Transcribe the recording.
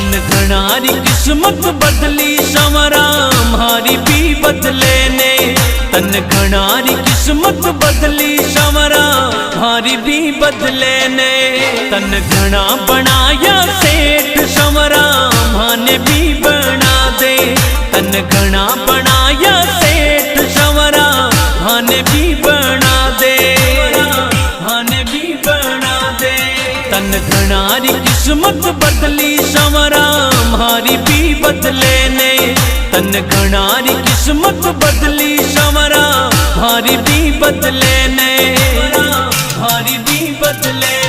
तन घनारी किस्मत बदली संवरा हमारी भी बदले ने। तन घनारी किस्मत बदली संवरा हमारी भी बदले ने। तन घना बनाया सेठ संवरा माने भी बना दे। तन घना बनाया सेठ संवरा माने भी बना दे, माने भी बना दे। तन घनारी किस्मत बदली संवरा हमारी भी बदले ने। तन घनारी किस्मत बदली संवरा हमारी भी बदले ने, हमारी भी बदले।